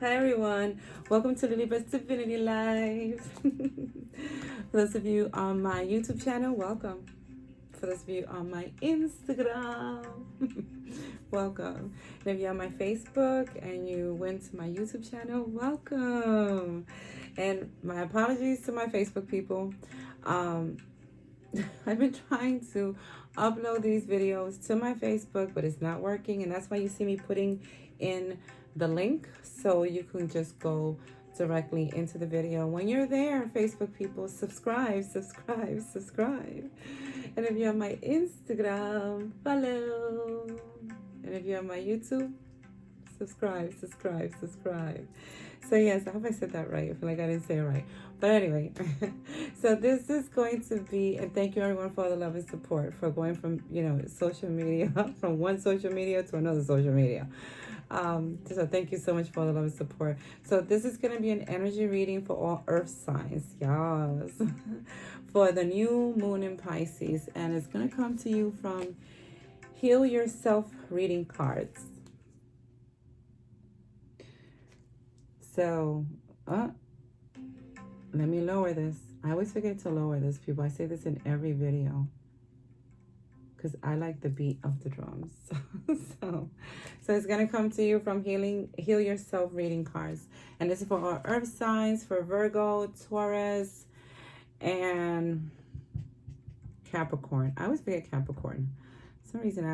Hi everyone, welcome to LilybetO Divinity Live. For those of you on my YouTube channel, welcome. For those of you on my Instagram, welcome. And if you're on my Facebook and you went to my YouTube channel, welcome. And my apologies to my Facebook people. I've been trying to upload these videos to my Facebook, but it's not working, and that's why you see me putting in the link so you can just go directly into the video. When you're there, Facebook people, subscribe. And if you're on my Instagram, follow. And if you're on my YouTube, subscribe. So yes, I hope I said that right. I feel like I didn't say it right. But anyway, so this is going to be, and thank you everyone for all the love and support for going from, social media, from one social media to another social media. So thank you so much for all the love and support. So this is going to be an energy reading for all earth signs. Yes. For the new moon in Pisces. And it's going to come to you from Heal Yourself reading cards. So, let me lower this. I always forget to lower this, people. I say this in every video because I like the beat of the drums. so it's going to come to you from Heal Yourself reading cards. And this is for our earth signs, for Virgo, Taurus, and Capricorn. I always forget Capricorn. For some reason,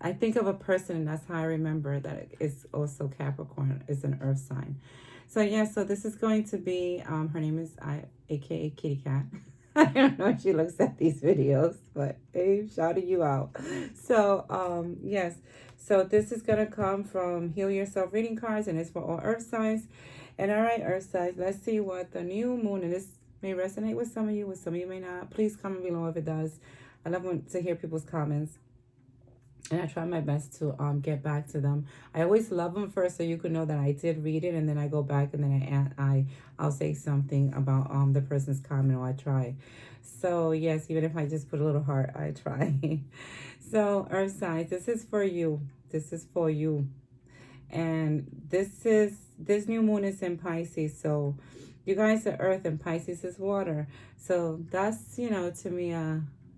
I think of a person, and that's how I remember that it's also Capricorn. It's an earth sign. So yeah, so this is going to be, her name is aka Kitty Cat. I don't know if she looks at these videos, but hey, shouting you out. So yes, so this is going to come from Heal Yourself reading cards, and it's for all earth signs. And all right, earth signs, let's see what the new moon, and this may resonate with some of you may not. Please comment below if it does. I love to hear people's comments. And I try my best to get back to them. I always love them first so you can know that I did read it, and then I go back and then I'll say something about the person's comment, or I try. So yes, even if I just put a little heart, I try. So earth signs, this is for you. This is for you. And this new moon is in Pisces, so you guys are earth and Pisces is water. So that's, to me,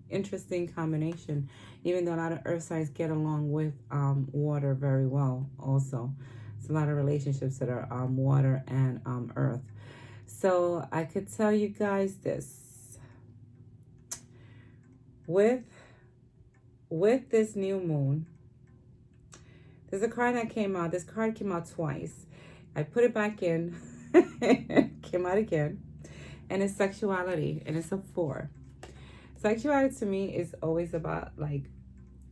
interesting combination, even though a lot of earth signs get along with water very well also. It's a lot of relationships that are water and earth. So I could tell you guys this, with this new moon, there's a card that came out. This card came out twice. I put it back in. Came out again, and it's sexuality, and it's a 4. Sexuality to me is always about, like,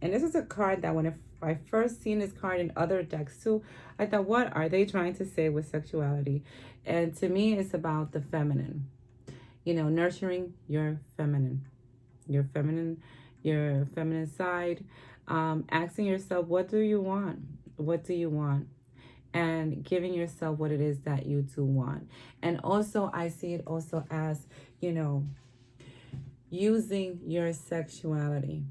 and this is a card that when I first seen this card in other decks too, I thought, what are they trying to say with sexuality? And to me, it's about the feminine, nurturing your feminine side, asking yourself, what do you want? And giving yourself what it is that you do want. And also, I see it also as, using your sexuality,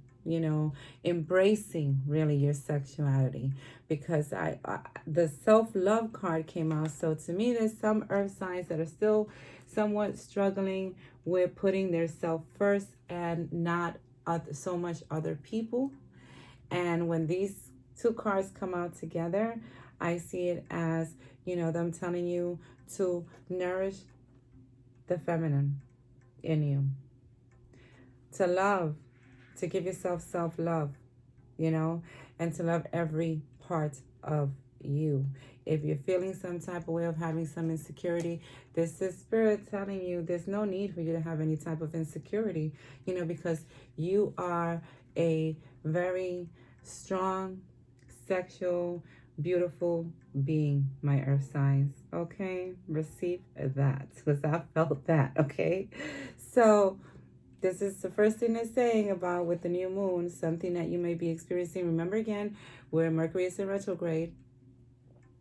embracing really your sexuality, because the self-love card came out. So to me, there's some earth signs that are still somewhat struggling with putting their self first and not so much other people. And when these two cards come out together, I see it as, them telling you to nourish the feminine in you, to love, to give yourself self-love, and to love every part of you. If you're feeling some type of way of having some insecurity, this is spirit telling you there's no need for you to have any type of insecurity, because you are a very strong, sexual, beautiful being, my earth signs. Okay, receive that, because I felt that. Okay, so this is the first thing they're saying about with the new moon, something that you may be experiencing. Remember again, where Mercury is in retrograde,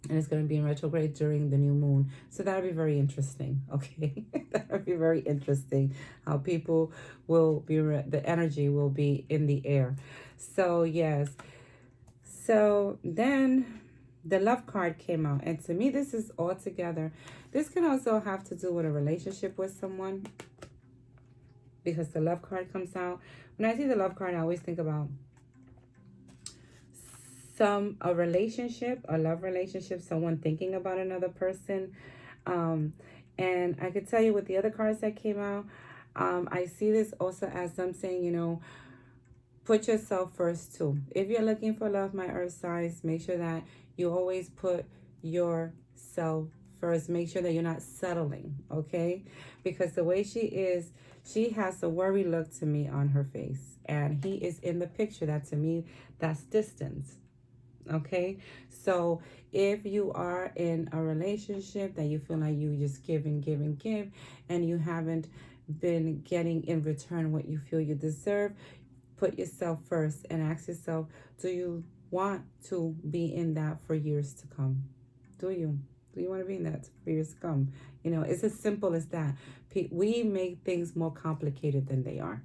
and it's going to be in retrograde during the new moon. So that'll be very interesting, okay? That'll be very interesting how people will be, the energy will be in the air. So yes. So then the love card came out. And to me, this is all together. This can also have to do with a relationship with someone, because the love card comes out. When I see the love card, I always think about a relationship, a love relationship, someone thinking about another person. And I could tell you with the other cards that came out, I see this also as them saying, you know, put yourself first too. If you're looking for love, my earth signs, make sure that you always put yourself first. Make sure that you're not settling, okay? Because the way she is, she has a worry look to me on her face. And he is in the picture. That to me, that's distance. Okay, so if you are in a relationship that you feel like you just give and give and give, and you haven't been getting in return what you feel you deserve, put yourself first and ask yourself, do you want to be in that for years to come? Do you want to be in that for years to come? You know, it's as simple as that. We make things more complicated than they are.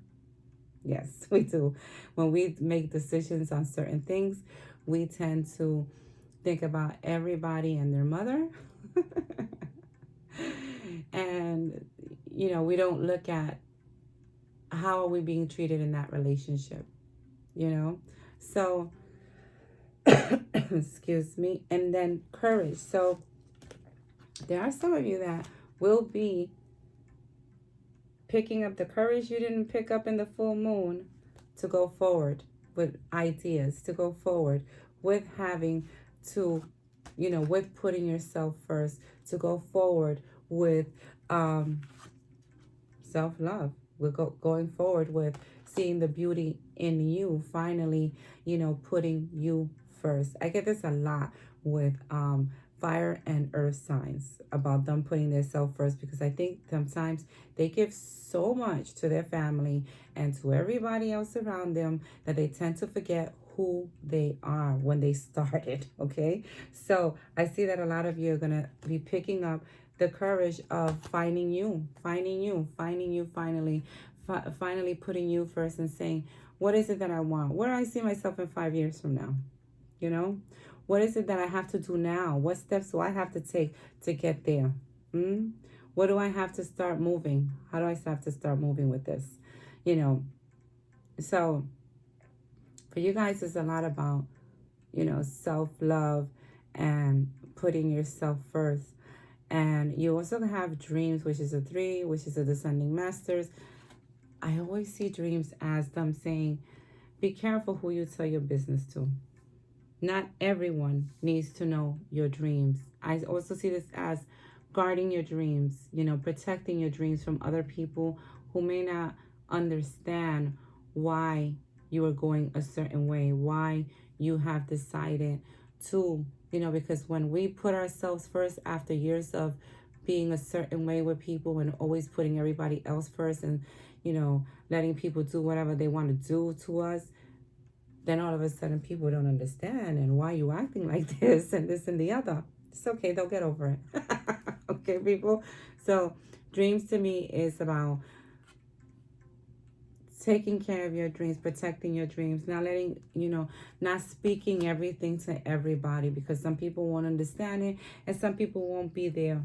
Yes, we do. When we make decisions on certain things, we tend to think about everybody and their mother. And, you know, we don't look at how are we being treated in that relationship, you know? So, excuse me. And then courage. So there are some of you that will be picking up the courage you didn't pick up in the full moon to go forward with ideas, to go forward with having to, you know, with putting yourself first, to go forward with self-love. We're going forward with seeing the beauty in you, finally, you know, putting you first. I get this a lot with fire and earth signs, about them putting themselves first, because I think sometimes they give so much to their family and to everybody else around them that they tend to forget who they are when they started. Okay, so I see that a lot of you are going to be picking up the courage of finding you finally putting you first and saying, what is it that I want? Where do I see myself in 5 years from now? You know, what is it that I have to do now? What steps do I have to take to get there? What do I have to start moving? How do I have to start moving with this? You know, so for you guys, it's a lot about, you know, self-love and putting yourself first. And you also have dreams, which is a 3, which is a descending masters. I always see dreams as them saying, be careful who you tell your business to. Not everyone needs to know your dreams. I also see this as guarding your dreams, you know, protecting your dreams from other people who may not understand why you are going a certain way, why you have decided to, you know, because when we put ourselves first after years of being a certain way with people and always putting everybody else first and, you know, letting people do whatever they want to do to us, then all of a sudden people don't understand, and why you acting like this and this and the other. It's okay, they'll get over it. Okay, people? So dreams to me is about taking care of your dreams, protecting your dreams, not letting, you know, not speaking everything to everybody, because some people won't understand it and some people won't be there.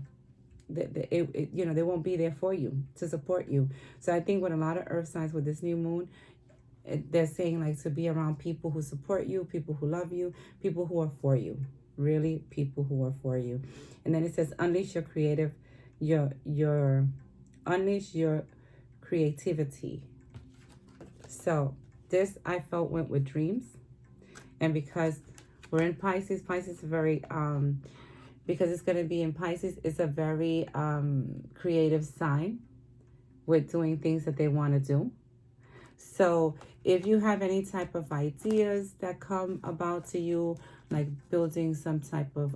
You know, they won't be there for you, to support you. So I think with a lot of earth signs with this new moon, they're saying like to be around people who support you, people who love you, people who are for you. Really, people who are for you. And then it says unleash your creative, unleash your creativity. So this I felt went with dreams. And because we're in Pisces, Pisces is very because it's going to be in Pisces, it's a very creative sign with doing things that they want to do. So if you have any type of ideas that come about to you, like building some type of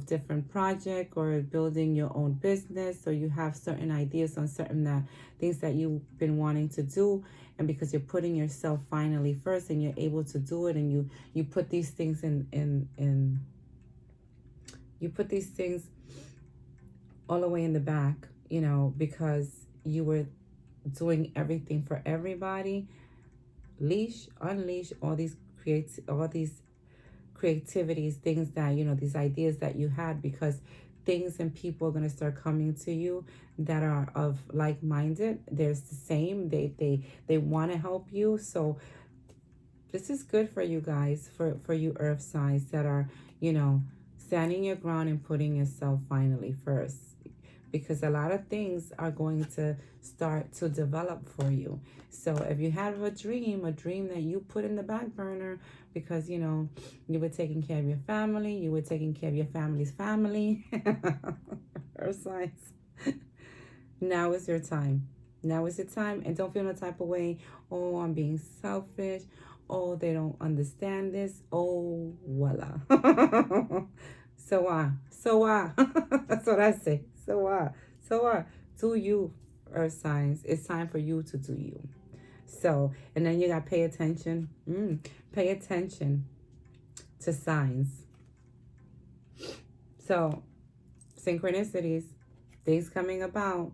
different project, or building your own business, or you have certain ideas on certain things that you've been wanting to do, and because you're putting yourself finally first and you're able to do it, and you put these things you put these things all the way in the back, you know, because you were doing everything for everybody. Unleash all these creativities, things that, you know, these ideas that you had, because things and people are going to start coming to you that are of like-minded. They're the same. They want to help you. So this is good for you guys, for you earth signs that are, you know, standing your ground and putting yourself finally first, because a lot of things are going to start to develop for you. So if you have a dream that you put in the back burner because, you know, you were taking care of your family, you were taking care of your family's family, earth signs, now is your time. Now is the time. And don't feel no type of way. Oh, I'm being selfish. Oh, they don't understand this. Oh, voila. So that's what I say. So do you, earth signs. It's time for you to do you. So, and then you got to pay attention. Pay attention to signs. So, synchronicities, things coming about,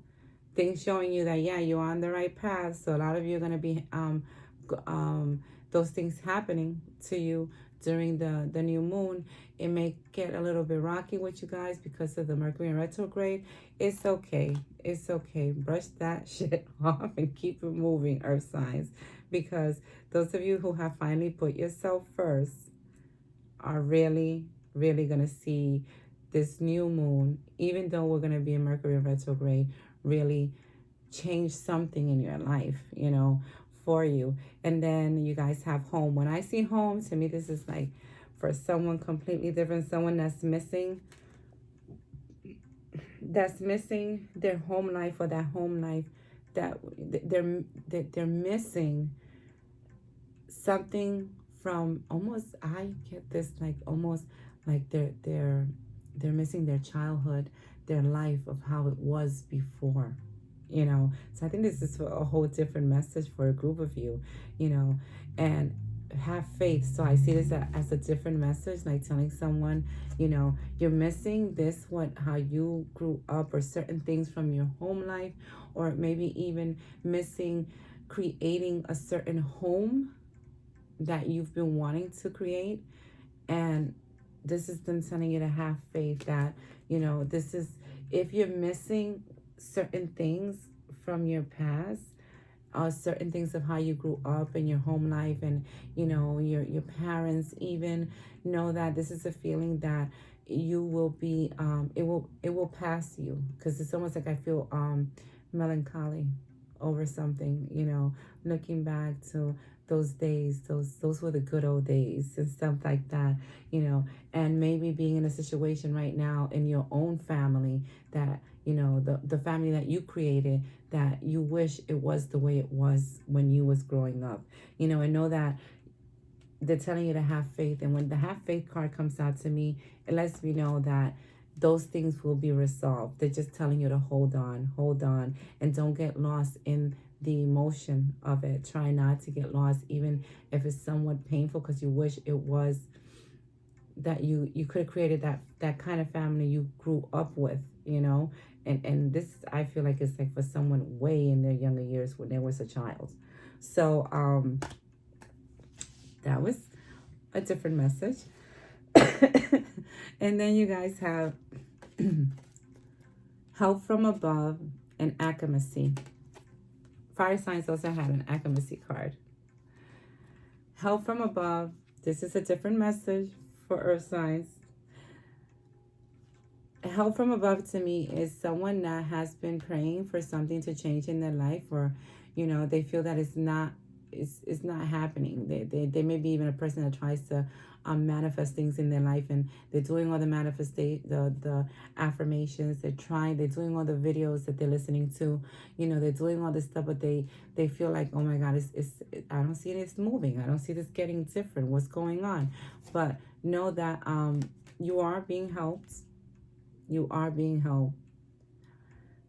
things showing you that, yeah, you're on the right path. So a lot of you are going to be those things happening to you during the new moon. It may get a little bit rocky with you guys because of the Mercury in retrograde. It's okay. It's okay. Brush that shit off and keep it moving, earth signs, because those of you who have finally put yourself first are really, really going to see this new moon, even though we're going to be in Mercury in retrograde, really change something in your life, you know, for you. And then you guys have home. When I see home, to me, this is like for someone completely different, someone that's missing their home life, or that home life that they're missing something from, almost, I get this, like almost like they're missing their childhood, their life of how it was before, you know. So I think this is a whole different message for a group of you, you know. And have faith. So I see this as a different message, like telling someone, you know, you're missing this, how you grew up, or certain things from your home life, or maybe even missing creating a certain home that you've been wanting to create. And this is them telling you to have faith that, you know, this is, if you're missing certain things from your past, certain things of how you grew up in your home life, and, you know, your parents, even, know that this is a feeling that you will be, it will pass you, because it's almost like I feel melancholy over something, you know, looking back to those days, those were the good old days and stuff like that, you know. And maybe being in a situation right now in your own family that, you know, the family that you created, that you wish it was the way it was when you was growing up, you know. And know that they're telling you to have faith. And when the have faith card comes out to me, it lets me know that those things will be resolved. They're just telling you to hold on, and don't get lost in the emotion of it. Try not to get lost, even if it's somewhat painful, because you wish it was that you could have created that kind of family you grew up with, you know. And this, I feel like it's like for someone way in their younger years when they was a child. So that was a different message. And then you guys have help from above and acclimacy. Fire signs also had an acclimacy card. Help from above. This is a different message for earth signs. Help from above to me is someone that has been praying for something to change in their life, or, you know, they feel that it's not happening. They may be even a person that tries to manifest things in their life, and they're doing all the the affirmations, they're doing all the videos that they're listening to, you know, they're doing all this stuff, but they feel like, oh my God, I don't see this moving, I don't see this getting different, what's going on? But know that you are being helped. You are being helped.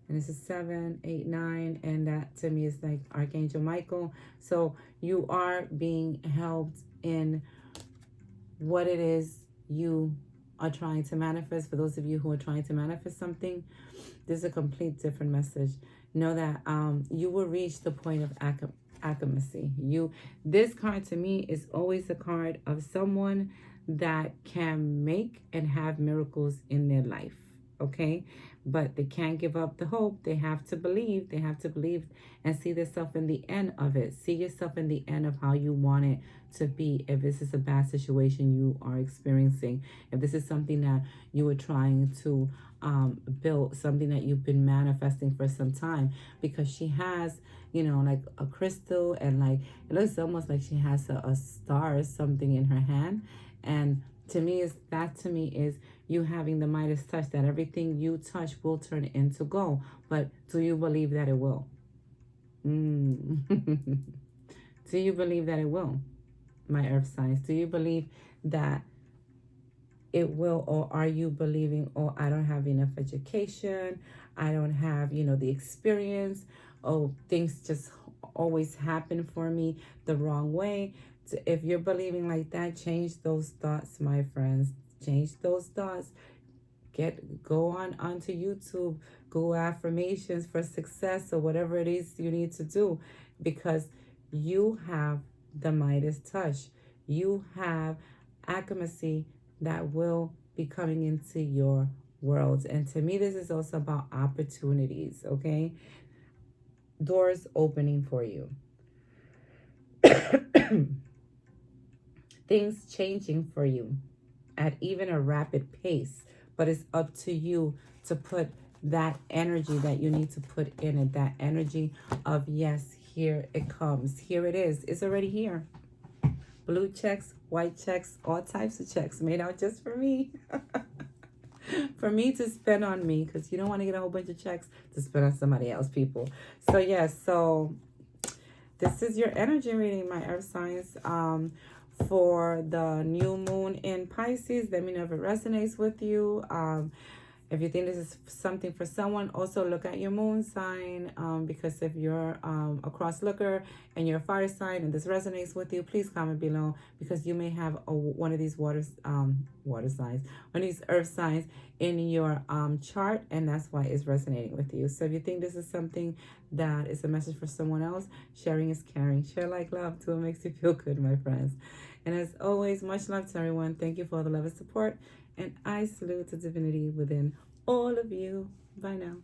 And this is 7, 8, 9, and that to me is like Archangel Michael. So you are being helped in what it is you are trying to manifest. For those of you who are trying to manifest something, this is a complete different message. Know that you will reach the point of acclimacy. This card to me is always a card of someone that can make and have miracles in their life. Okay, but they can't give up the hope. They have to believe. They have to believe and see themselves in the end of it. See yourself in the end of how you want it to be. If this is a bad situation you are experiencing, if this is something that you were trying to build, something that you've been manifesting for some time, because she has, you know, like a crystal, and like it looks almost like she has a star or something in her hand. And to me is you having the Midas touch, that everything you touch will turn into gold. But do you believe that it will? Do you believe that it will, my earth signs? Do you believe that it will? Or are you believing, oh, I don't have enough education, I don't have, you know, the experience, oh, things just always happen for me the wrong way? So if you're believing like that, change those thoughts, my friends. Change those thoughts. Go on onto YouTube, Google affirmations for success or whatever it is you need to do, because you have the Midas touch. You have accuracy that will be coming into your world. And to me, this is also about opportunities, okay? Doors opening for you. Things changing for you at even a rapid pace. But it's up to you to put that energy that you need to put in it. That energy of, yes, here it comes. Here it is. It's already here. Blue checks, white checks, all types of checks made out just for me. For me to spend on me, because you don't want to get a whole bunch of checks to spend on somebody else, people. So yes, so this is your energy reading, my earth signs. For the new moon in Pisces, let me know if it resonates with you. If you think this is something for someone, also look at your moon sign, because if you're a cross looker and you're a fire sign and this resonates with you, please comment below, because you may have one of these water signs, one of these earth signs in your chart, and that's why it's resonating with you. So if you think this is something that is a message for someone else, sharing is caring. Share like love to what makes you feel good, my friends. And as always, much love to everyone. Thank you for all the love and support. And I salute the divinity within all of you. Bye now.